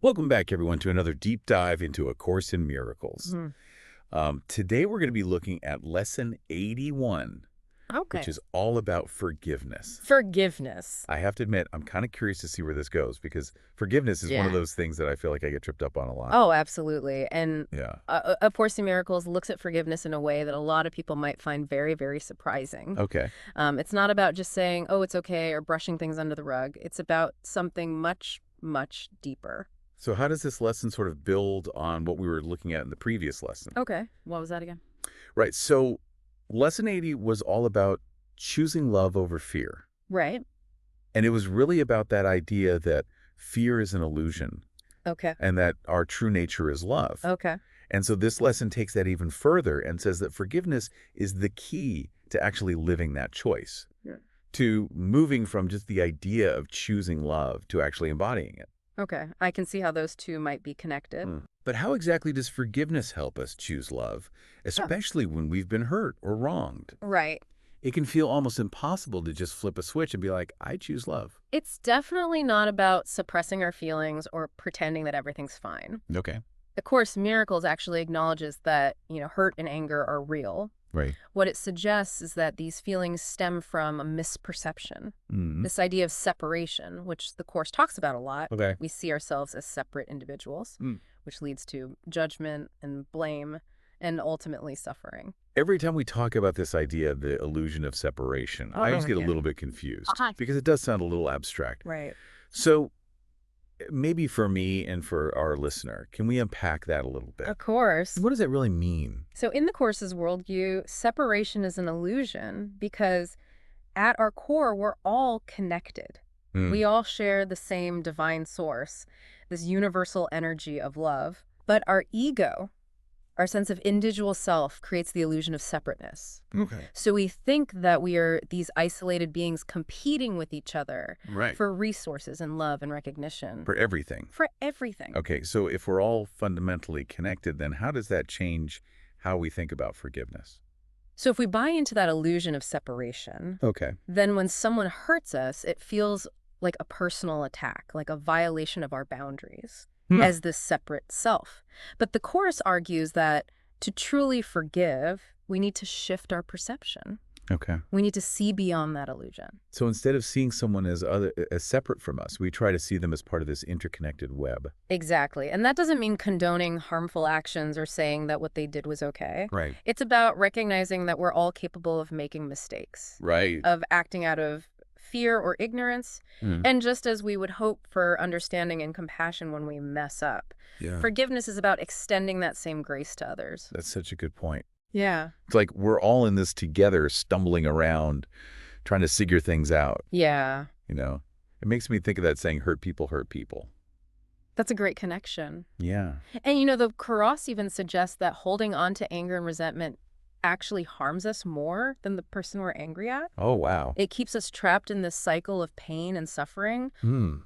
Welcome back, everyone, to another deep dive into A Course in Miracles. Mhm. Today, we're going to be looking at Lesson 81, which Okay. is all about forgiveness. Forgiveness. I have to admit, I'm kind of curious to see where this goes because forgiveness is one of Yeah. those things that I feel like I get tripped up on a lot. Oh, absolutely. And Yeah. A Course in Miracles looks at forgiveness in a way that a lot of people might find very, very surprising. Okay. It's not about just saying, oh, it's okay, or brushing things under the rug. It's about something much, much deeper. So how does this lesson sort of build on what we were looking at in the previous lesson? Okay. What was that again? Right. So Lesson 80 was all about choosing love over fear. Right. And it was really about that idea that fear is an illusion Okay. and that our true nature is love. Okay. And so this lesson takes that even further and says that forgiveness is the key to actually living that choice, to moving from just the idea of choosing love to actually embodying it. Okay. I can see how those two might be connected. But how exactly does forgiveness help us choose love, especially when we've been hurt or wronged? Right. It can feel almost impossible to just flip a switch and be like, I choose love. It's definitely not about suppressing our feelings or pretending that everything's fine. Okay. A Course in Miracles actually acknowledges that, hurt and anger are real. Right. What it suggests is that these feelings stem from a misperception. This idea of separation, which the Course talks about a lot. Okay. We see ourselves as separate individuals, which leads to judgment and blame and ultimately suffering. Every time we talk about this idea of the illusion of separation, I always get a little bit confused because it does sound a little abstract. Right. So maybe for me and for our listener, can we unpack that a little bit? Of course. What does that really mean? So in the Course's worldview, separation is an illusion because at our core, we're all connected. We all share the same divine source, this universal energy of love. But our ego, our sense of individual self, creates the illusion of separateness. Okay. So we think that we are these isolated beings competing with each other Right. for resources and love and recognition. For everything. For everything. Okay, so if we're all fundamentally connected, then how does that change how we think about forgiveness? So if we buy into that illusion of separation, Okay. then when someone hurts us, it feels like a personal attack, like a violation of our boundaries as this separate self. But the Course argues that to truly forgive, we need to shift our perception. Okay. We need to see beyond that illusion. So instead of seeing someone as separate from us, we try to see them as part of this interconnected web. Exactly. And that doesn't mean condoning harmful actions or saying that what they did was okay. Right. It's about recognizing that we're all capable of making mistakes, Right. of acting out of fear or ignorance, and just as we would hope for understanding and compassion when we mess up. Yeah. Forgiveness is about extending that same grace to others. That's such a good point. Yeah. It's like we're all in this together, stumbling around, trying to figure things out. Yeah. It makes me think of that saying, hurt people hurt people. That's a great connection. Yeah. And the Cross even suggests that holding on to anger and resentment actually harms us more than the person we're angry at. Oh, wow. It keeps us trapped in this cycle of pain and suffering,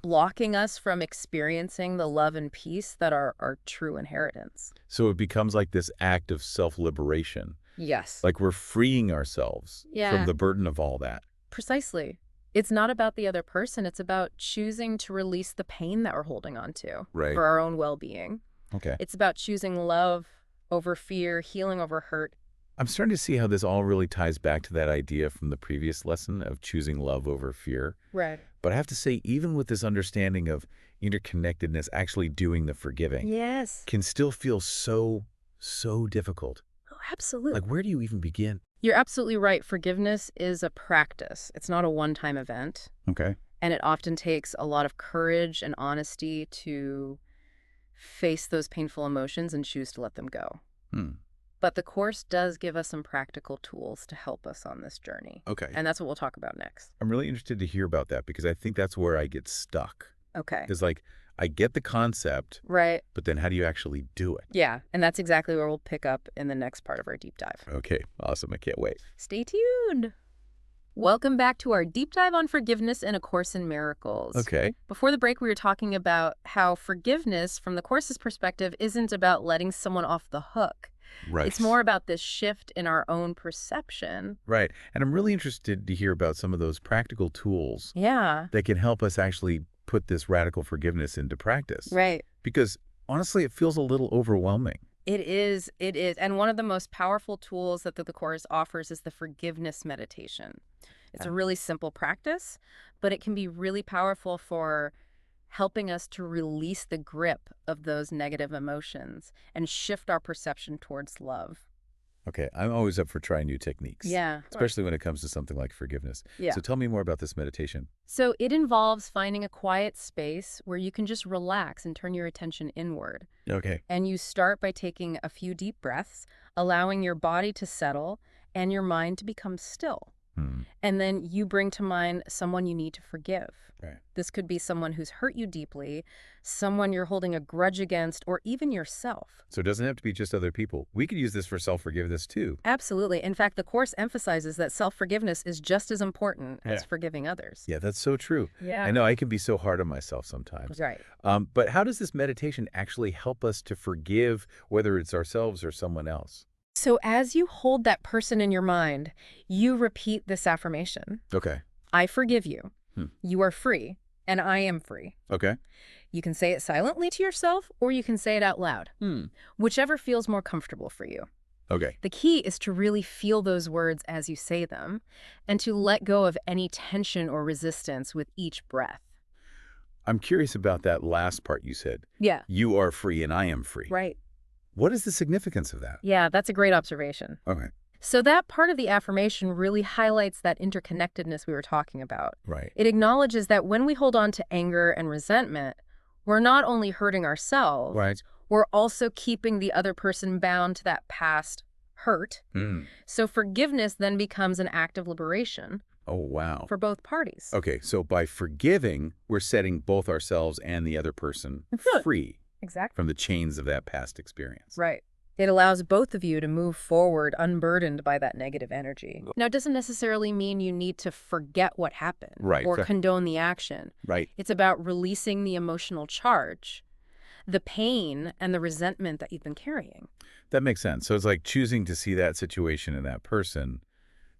blocking us from experiencing the love and peace that are our true inheritance. So it becomes like this act of self-liberation. Yes. Like we're freeing ourselves from the burden of all that. Precisely. It's not about the other person. It's about choosing to release the pain that we're holding on to for our own well-being. Okay. It's about choosing love over fear, healing over hurt. I'm starting to see how this all really ties back to that idea from the previous lesson of choosing love over fear. Right. But I have to say, even with this understanding of interconnectedness, actually doing the forgiving Yes. can still feel so difficult. Oh, absolutely. Like, where do you even begin? You're absolutely right. Forgiveness is a practice. It's not a one-time event. Okay. And it often takes a lot of courage and honesty to face those painful emotions and choose to let them go. But the Course does give us some practical tools to help us on this journey. Okay. And that's what we'll talk about next. I'm really interested to hear about that because I think that's where I get stuck. Okay. Because, I get the concept, Right. but then how do you actually do it? Yeah. And that's exactly where we'll pick up in the next part of our deep dive. Okay. Awesome. I can't wait. Stay tuned. Welcome back to our deep dive on forgiveness in A Course in Miracles. Okay. Before the break, we were talking about how forgiveness, from the Course's perspective, isn't about letting someone off the hook. Right. It's more about this shift in our own perception. Right. And I'm really interested to hear about some of those practical tools Yeah. that can help us actually put this radical forgiveness into practice. Right. Because honestly, it feels a little overwhelming. It is, it is. And one of the most powerful tools that the Course offers is the forgiveness meditation. It's a really simple practice, but it can be really powerful for helping us to release the grip of those negative emotions and shift our perception towards love. Okay, I'm always up for trying new techniques. Yeah. Especially when it comes to something like forgiveness. Yeah. So tell me more about this meditation. So it involves finding a quiet space where you can just relax and turn your attention inward. Okay. And you start by taking a few deep breaths, allowing your body to settle and your mind to become still. And then you bring to mind someone you need to forgive. Right. This could be someone who's hurt you deeply, someone you're holding a grudge against, or even yourself. So it doesn't have to be just other people. We could use this for self-forgiveness too. Absolutely. In fact, the Course emphasizes that self-forgiveness is just as important as forgiving others. Yeah, that's so true. Yeah. I know I can be so hard on myself sometimes. Right. But how does this meditation actually help us to forgive, whether it's ourselves or someone else? So as you hold that person in your mind, you repeat this affirmation. Okay. I forgive you. You are free, and I am free. Okay. You can say it silently to yourself, or you can say it out loud. Whichever feels more comfortable for you. Okay. The key is to really feel those words as you say them, and to let go of any tension or resistance with each breath. I'm curious about that last part you said. Yeah. You are free and I am free. Right. What is the significance of that? Yeah, that's a great observation. Okay. So that part of the affirmation really highlights that interconnectedness we were talking about. Right. It acknowledges that when we hold on to anger and resentment, we're not only hurting ourselves, Right. we're also keeping the other person bound to that past hurt. So forgiveness then becomes an act of liberation. Oh, wow. For both parties. Okay, so by forgiving, we're setting both ourselves and the other person free Exactly. from the chains of that past experience. Right. It allows both of you to move forward unburdened by that negative energy. Now, it doesn't necessarily mean you need to forget what happened or condone the action. Right. It's about releasing the emotional charge, the pain, and the resentment that you've been carrying. That makes sense. So it's like choosing to see that situation and that person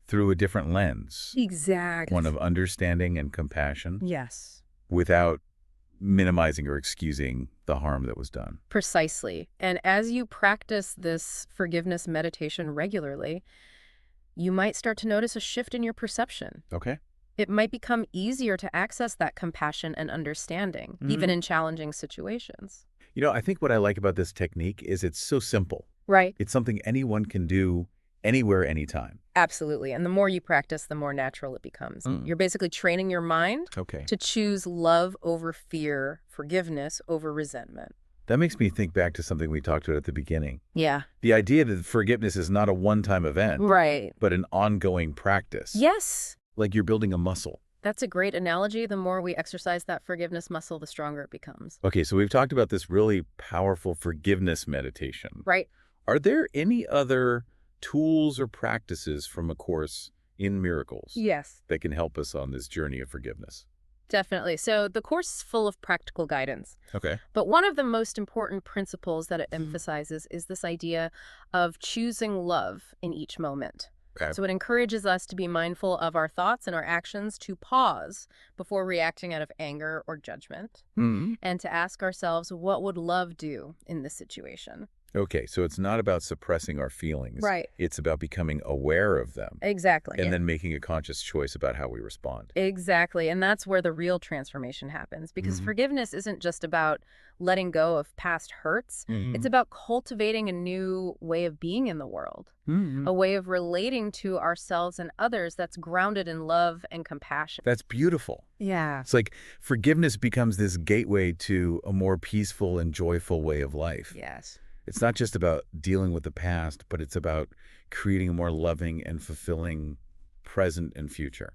through a different lens. Exactly. One of understanding and compassion. Yes. Without minimizing or excusing the harm that was done. Precisely. And as you practice this forgiveness meditation regularly, you might start to notice a shift in your perception. Okay. It might become easier to access that compassion and understanding, even in challenging situations. You know, I think what I like about this technique is it's so simple. Right. It's something anyone can do anywhere, anytime. Absolutely. And the more you practice, the more natural it becomes. You're basically training your mind to choose love over fear, forgiveness over resentment. That makes me think back to something we talked about at the beginning. Yeah. The idea that forgiveness is not a one-time event, Right. but an ongoing practice. Yes. Like you're building a muscle. That's a great analogy. The more we exercise that forgiveness muscle, the stronger it becomes. Okay, so we've talked about this really powerful forgiveness meditation. Right. Are there any other tools or practices from A Course in Miracles that can help us on this journey of forgiveness? Definitely. So the Course is full of practical guidance. Okay. But one of the most important principles that it emphasizes is this idea of choosing love in each moment. Okay. So it encourages us to be mindful of our thoughts and our actions, to pause before reacting out of anger or judgment, and to ask ourselves, what would love do in this situation? Okay, so it's not about suppressing our feelings. Right. It's about becoming aware of them. Exactly. And then making a conscious choice about how we respond. Exactly. And that's where the real transformation happens, because forgiveness isn't just about letting go of past hurts. It's about cultivating a new way of being in the world, a way of relating to ourselves and others that's grounded in love and compassion. That's beautiful. Yeah. It's like forgiveness becomes this gateway to a more peaceful and joyful way of life. Yes. It's not just about dealing with the past, but it's about creating a more loving and fulfilling present and future.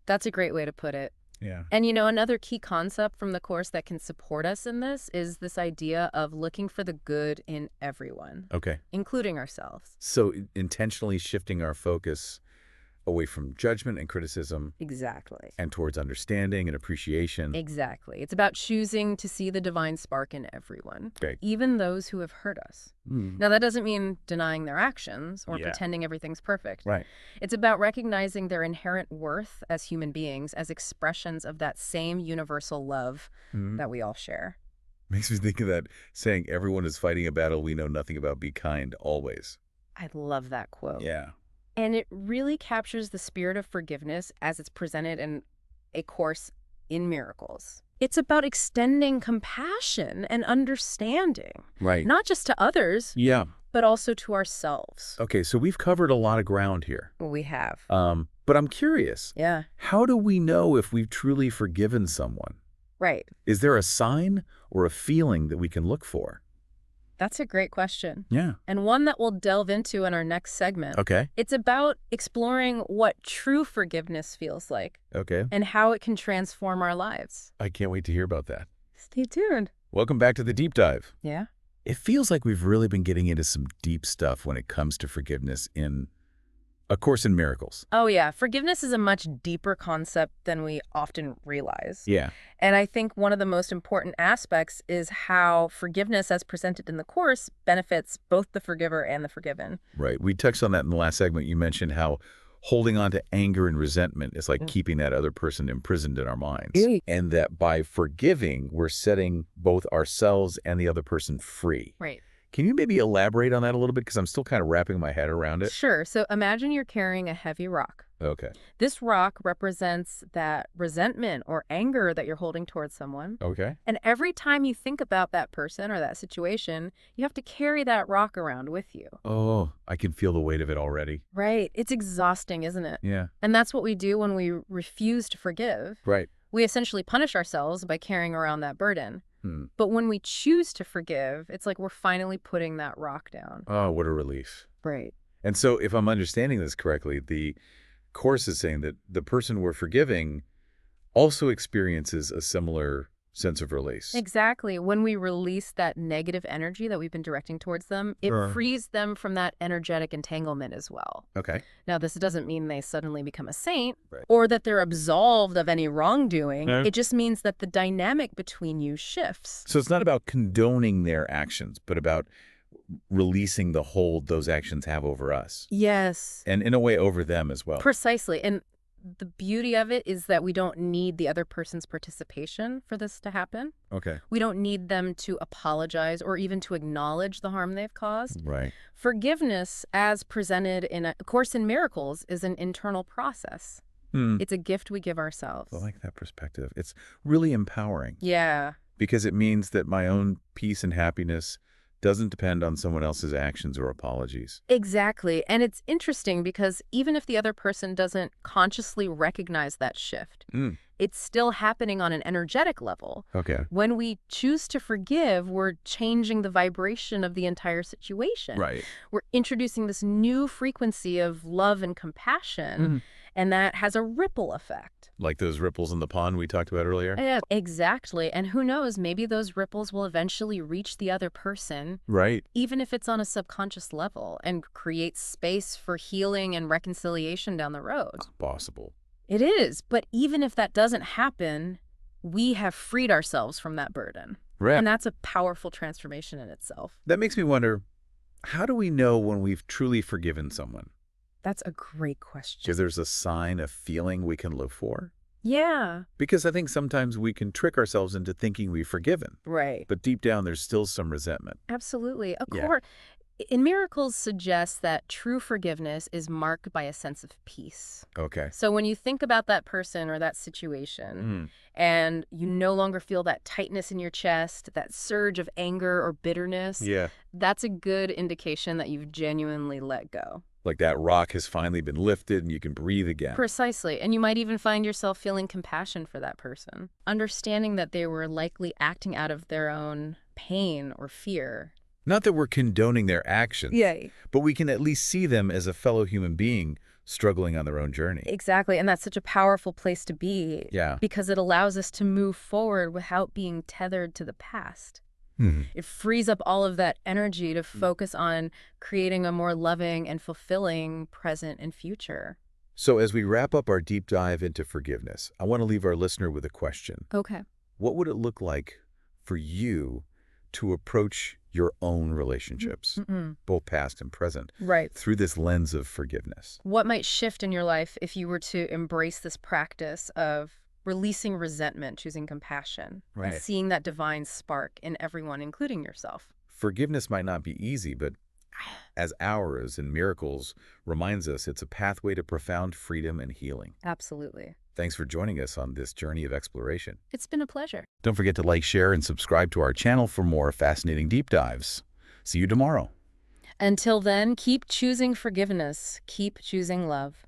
That's a great way to put it. Yeah. And, you know, another key concept from the Course that can support us in this is this idea of looking for the good in everyone. Okay. Including ourselves. So intentionally shifting our focus away from judgment and criticism. Exactly. And towards understanding and appreciation. Exactly. It's about choosing to see the divine spark in everyone, even those who have hurt us. Now, that doesn't mean denying their actions or pretending everything's perfect. Right. It's about recognizing their inherent worth as human beings as expressions of that same universal love that we all share. Makes me think of that saying, everyone is fighting a battle we know nothing about, be kind, always. I love that quote. Yeah. And it really captures the spirit of forgiveness as it's presented in A Course in Miracles. It's about extending compassion and understanding, Right. not just to others, Yeah. but also to ourselves. Okay, so we've covered a lot of ground here. We have. But I'm curious, Yeah. how do we know if we've truly forgiven someone? Right. Is there a sign or a feeling that we can look for? That's a great question. Yeah. And one that we'll delve into in our next segment. Okay. It's about exploring what true forgiveness feels like Okay. and how it can transform our lives. I can't wait to hear about that. Stay tuned. Welcome back to the Deep Dive. Yeah. It feels like we've really been getting into some deep stuff when it comes to forgiveness in A Course in Miracles. Oh, yeah. Forgiveness is a much deeper concept than we often realize. Yeah. And I think one of the most important aspects is how forgiveness, as presented in the Course, benefits both the forgiver and the forgiven. Right. We touched on that in the last segment. You mentioned how holding on to anger and resentment is like keeping that other person imprisoned in our minds. And that by forgiving, we're setting both ourselves and the other person free. Right. Can you maybe elaborate on that a little bit? Because I'm still kind of wrapping my head around it. Sure. So imagine you're carrying a heavy rock. Okay. This rock represents that resentment or anger that you're holding towards someone. Okay. And every time you think about that person or that situation, you have to carry that rock around with you. Oh, I can feel the weight of it already. Right. It's exhausting, isn't it? Yeah. And that's what we do when we refuse to forgive. Right. We essentially punish ourselves by carrying around that burden. But when we choose to forgive, it's like we're finally putting that rock down. Oh, what a relief. Right. And so if I'm understanding this correctly, the Course is saying that the person we're forgiving also experiences a similar sense of release. Exactly. When we release that negative energy that we've been directing towards them, it frees them from that energetic entanglement as well. Okay. Now, this doesn't mean they suddenly become a saint Right. or that they're absolved of any wrongdoing. No. It just means that the dynamic between you shifts. So it's not about condoning their actions, but about releasing the hold those actions have over us. Yes. And in a way over them as well. Precisely. And the beauty of it is that we don't need the other person's participation for this to happen. Okay. We don't need them to apologize or even to acknowledge the harm they've caused. Right. Forgiveness, as presented in A Course in Miracles, is an internal process. It's a gift we give ourselves. I like that perspective. It's really empowering. Yeah. Because it means that my own peace and happiness doesn't depend on someone else's actions or apologies. Exactly. And it's interesting because even if the other person doesn't consciously recognize that shift, it's still happening on an energetic level. Okay. When we choose to forgive, we're changing the vibration of the entire situation. Right. We're introducing this new frequency of love and compassion, and that has a ripple effect. Like those ripples in the pond we talked about earlier? Yeah, exactly. And who knows, maybe those ripples will eventually reach the other person, Right. even if it's on a subconscious level, and create space for healing and reconciliation down the road. It's possible. It is. But even if that doesn't happen, we have freed ourselves from that burden. Right. And that's a powerful transformation in itself. That makes me wonder, how do we know when we've truly forgiven someone? That's a great question. Is there's a sign, a feeling we can look for? Yeah. Because I think sometimes we can trick ourselves into thinking we've forgiven. Right. But deep down, there's still some resentment. Absolutely. Of Yeah. course. In Miracles suggests that true forgiveness is marked by a sense of peace. Okay. So when you think about that person or that situation and you no longer feel that tightness in your chest, that surge of anger or bitterness, Yeah. that's a good indication that you've genuinely let go. Like that rock has finally been lifted and you can breathe again. Precisely. And you might even find yourself feeling compassion for that person, understanding that they were likely acting out of their own pain or fear. Not that we're condoning their actions, but we can at least see them as a fellow human being struggling on their own journey. Exactly. And that's such a powerful place to be. Yeah. Because it allows us to move forward without being tethered to the past. It frees up all of that energy to focus on creating a more loving and fulfilling present and future. So as we wrap up our deep dive into forgiveness, I want to leave our listener with a question. Okay. What would it look like for you to approach your own relationships, both past and present, Right. through this lens of forgiveness? What might shift in your life if you were to embrace this practice of releasing resentment, choosing compassion, and Right. seeing that divine spark in everyone, including yourself. Forgiveness might not be easy, but as ours in Miracles reminds us, it's a pathway to profound freedom and healing. Absolutely. Thanks for joining us on this journey of exploration. It's been a pleasure. Don't forget to like, share, and subscribe to our channel for more fascinating deep dives. See you tomorrow. Until then, keep choosing forgiveness, keep choosing love.